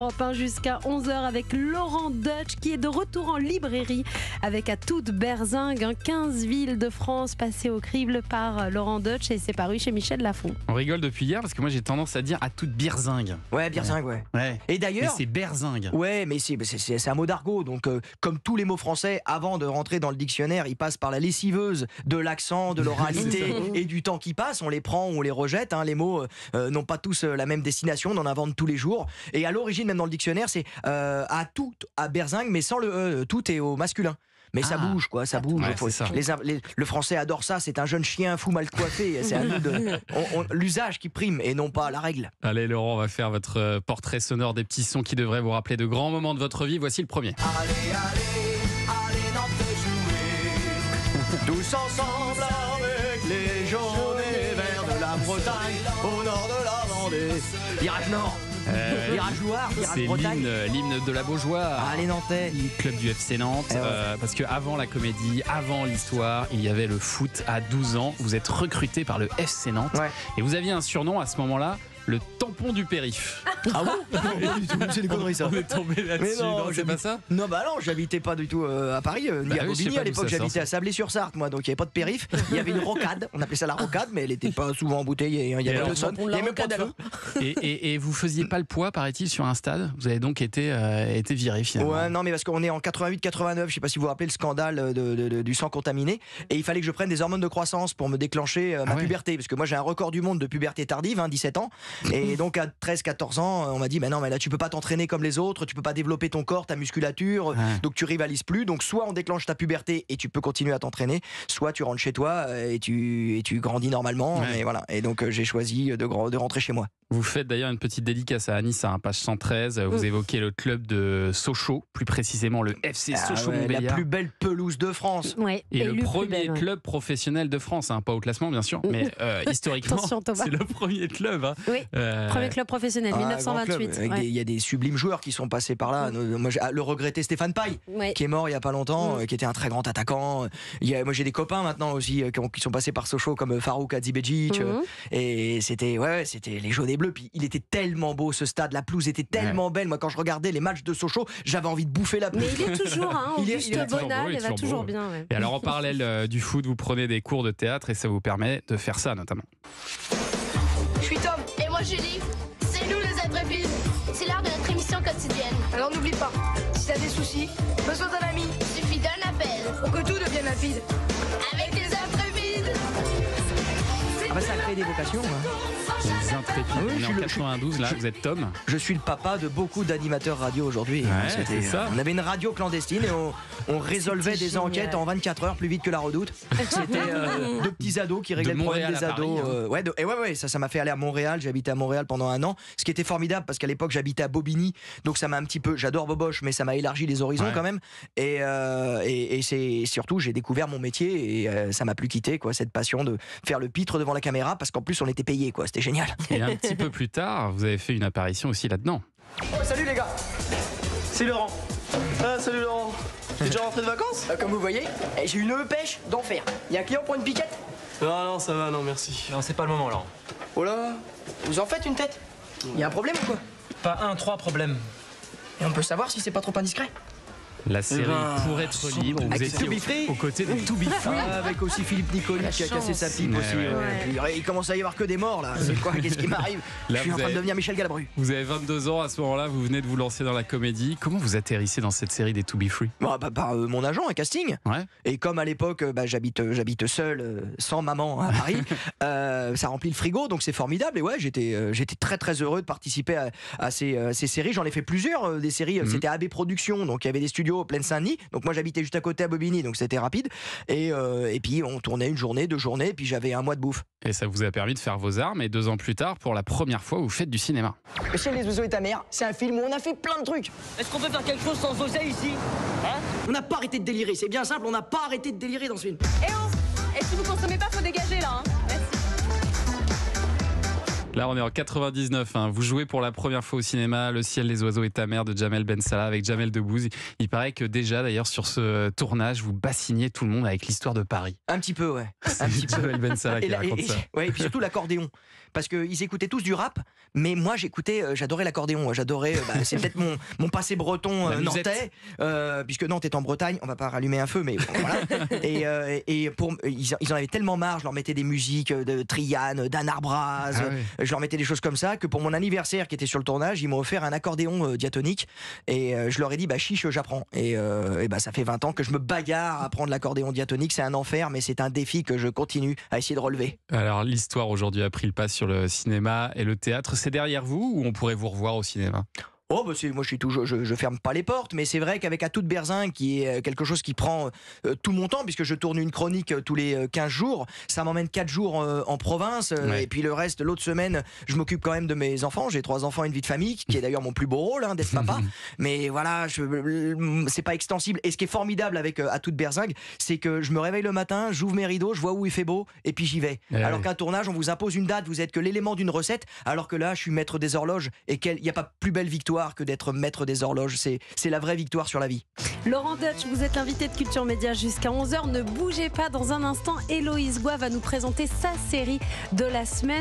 Europe 1 jusqu'à 11h avec Laurent Deutsch qui est de retour en librairie avec À toute berzingue, 15 villes de France passées au crible par Laurent Deutsch et c'est paru chez Michel Lafon. On rigole depuis hier parce que moi j'ai tendance à dire À toute berzingue. Ouais, berzingue, ouais. Et d'ailleurs, mais c'est berzingue. Ouais, mais c'est un mot d'argot. Donc, comme tous les mots français, avant de rentrer dans le dictionnaire, ils passent par la lessiveuse de l'accent, de l'oralité et du temps qui passe. On les prend ou on les rejette. Les mots n'ont pas tous la même destination. On en invente tous les jours. Et à l'origine, même dans le dictionnaire, c'est à tout, à berzingue, mais sans le E. Tout est au masculin. Mais ça bouge, quoi, ça bouge. Ouais, ça. Le français adore ça, c'est un jeune chien fou mal coiffé. C'est à nous l'usage qui prime et non pas la règle. Allez Laurent, on va faire votre portrait sonore des petits sons qui devraient vous rappeler de grands moments de votre vie. Voici le premier. Allez, Nantes, jouer. Tous ensemble avec les jaunes et verts de la Bretagne, au nord de la Vendée. Virage Nord. Virage Loire, Virage c'est Bretagne. l'hymne de la Beaujoire. Allez Nantais. Club du FC Nantes. Parce qu'avant la comédie, avant l'histoire, il y avait le foot. À 12 ans, vous êtes recruté par le FC Nantes. Ouais. Et vous aviez un surnom à ce moment-là, le tampon du périph'. Ah bon? C'est des conneries ça. On est tombé là-dessus. Non, c'est pas ça? Non, bah non, j'habitais pas du tout à Paris, ni à Bobigny à l'époque. J'habitais à Sablé-sur-Sarthe, moi, donc il n'y avait pas de périph'. Il y avait une rocade, on appelait ça la rocade, mais elle n'était pas souvent embouteillée. Il y avait personne. Il y avait même pas de feu. Et vous faisiez pas le poids, paraît-il, sur un stade. Vous avez donc été viré finalement. Ouais, non, mais parce qu'on est en 88-89. Je sais pas si vous vous rappelez le scandale du sang contaminé. Et il fallait que je prenne des hormones de croissance pour me déclencher ma puberté, parce que moi j'ai un record du monde de puberté tardive, 17 ans. Et donc à 13-14 ans, on m'a dit, mais non, mais là tu peux pas t'entraîner comme les autres, tu peux pas développer ton corps, ta musculature, donc tu rivalises plus. Donc soit on déclenche ta puberté et tu peux continuer à t'entraîner, soit tu rentres chez toi et tu grandis normalement. Et voilà. Et donc j'ai choisi de rentrer chez moi. Vous faites d'ailleurs une petite dédicace à Anis, à page 113. Vous évoquez le club de Sochaux, plus précisément le FC Sochaux-Montbéliard. La plus belle pelouse de France. Ouais, et le premier club professionnel de France, pas au classement bien sûr, mais historiquement, c'est le premier club. Oui, premier club professionnel, 1928. Il y a des sublimes joueurs qui sont passés par là. Moi, le regretté Stéphane Paille, qui est mort il y a pas longtemps, qui était un très grand attaquant. Moi, j'ai des copains maintenant aussi qui sont passés par Sochaux, comme Farouk Hadzibedzic. Et c'était les jaunes et bleus. Puis il était tellement beau ce stade, la pelouse était tellement belle. Moi, quand je regardais les matchs de Sochaux, j'avais envie de bouffer la pelouse. Mais il est toujours, Auguste Bonal, il va toujours bien. Et alors, en parallèle du foot, vous prenez des cours de théâtre et ça vous permet de faire ça notamment. Je suis Tom. Et moi Julie. C'est nous les intrépides. C'est l'heure de notre émission quotidienne. Alors n'oublie pas, si t'as des soucis, besoin d'un ami, suffit d'un appel pour que tout devienne limpide. Avec les intrépides. Ça a créé des vocations. Les intrépides. On est en 92, là, vous êtes Tom. Je suis le papa de beaucoup d'animateurs radio aujourd'hui. C'est ça. On avait une radio clandestine et on résolvait des enquêtes en 24 heures plus vite que la Redoute. C'était deux petits ados qui réglaient le problème des ados. Paris, ça m'a fait aller à Montréal. J'ai habité à Montréal pendant un an. Ce qui était formidable parce qu'à l'époque j'habitais à Bobigny. Donc ça m'a un petit peu, j'adore Boboche, mais ça m'a élargi les horizons quand même. Et c'est surtout, j'ai découvert mon métier et ça m'a plus quitté, quoi, cette passion de faire le pitre devant la caméra parce qu'en plus on était payé, quoi. C'était génial. Et un petit peu plus tard, vous avez fait une apparition aussi là-dedans. Oh, salut les gars, c'est Laurent. Salut Laurent. T'es déjà rentré de vacances? Comme vous voyez, j'ai une pêche d'enfer. Il y a un client pour une piquette? Non, ça va, non, merci. Non, c'est pas le moment, Laurent. Oh là, vous en faites une tête? Il y a un problème ou quoi? Pas 3 problèmes. Et on peut savoir si c'est pas trop indiscret? La série Pour être libre, vous étiez aux côtés de To Be Free. Avec aussi Philippe Nicoli qui a cassé sa pipe aussi. Il commence à y avoir que des morts là. C'est quoi? Qu'est-ce qui m'arrive? Je suis en train de devenir Michel Galabru. Vous avez 22 ans à ce moment-là, vous venez de vous lancer dans la comédie. Comment vous atterrissez dans cette série des To Be Free? Par mon agent, un casting. Et comme à l'époque, j'habite seul, sans maman à Paris, ça remplit le frigo, donc c'est formidable. Et j'étais très très heureux de participer à ces séries. J'en ai fait plusieurs, des séries. C'était AB Productions, donc il y avait des studios Plaine Saint-Denis, donc moi j'habitais juste à côté à Bobigny, donc c'était rapide et puis on tournait une journée, 2 journées, puis j'avais un mois de bouffe. Et ça vous a permis de faire vos armes et 2 ans plus tard, pour la première fois, vous faites du cinéma. Le ciel, les oiseaux et ta mère, c'est un film où on a fait plein de trucs. Est-ce qu'on peut faire quelque chose sans oseille ici? On n'a pas arrêté de délirer, c'est bien simple, on n'a pas arrêté de délirer dans ce film. Et si vous consommez pas, faut dégager là. Merci. Là, on est en 99. Vous jouez pour la première fois au cinéma Le ciel, les oiseaux et ta mère de Jamel Ben Salah avec Jamel Debbouze. Il paraît que déjà, d'ailleurs, sur ce tournage, vous bassiniez tout le monde avec l'histoire de Paris. Un petit peu, ouais. C'est Jamel Ben Salah qui raconte ça. Et puis surtout l'accordéon. parce qu'ils écoutaient tous du rap, mais moi j'adorais l'accordéon, j'adorais, c'est peut-être mon passé breton nantais, puisque Nantes est en Bretagne, on va pas rallumer un feu, mais bon, voilà. Ils en avaient tellement marre, je leur mettais des musiques de Triane, d'Anne Arbraz, je leur mettais des choses comme ça, que pour mon anniversaire qui était sur le tournage, ils m'ont offert un accordéon diatonique, et je leur ai dit, chiche, j'apprends. Et ça fait 20 ans que je me bagarre à apprendre l'accordéon diatonique, c'est un enfer, mais c'est un défi que je continue à essayer de relever. Alors l'histoire aujourd'hui a pris le pas sur le cinéma et le théâtre, c'est derrière vous ou on pourrait vous revoir au cinéma ? Oh moi je ferme pas les portes, mais c'est vrai qu'avec À toute berzingue, qui est quelque chose qui prend tout mon temps, puisque je tourne une chronique tous les 15 jours, ça m'emmène 4 jours en province, et puis le reste, l'autre semaine, je m'occupe quand même de mes enfants, j'ai 3 enfants et une vie de famille, qui est d'ailleurs mon plus beau rôle, d'être papa, mais voilà, c'est pas extensible, et ce qui est formidable avec À toute berzingue, c'est que je me réveille le matin, j'ouvre mes rideaux, je vois où il fait beau, et puis j'y vais. Alors qu'un tournage, on vous impose une date, vous êtes que l'élément d'une recette, alors que là, je suis maître des horloges, et il n'y a pas plus belle victoire que d'être maître des horloges, c'est la vraie victoire sur la vie. Laurent Deutsch, vous êtes l'invité de Culture Média jusqu'à 11h, ne bougez pas, dans un instant, Héloïse Goua va nous présenter sa série de la semaine.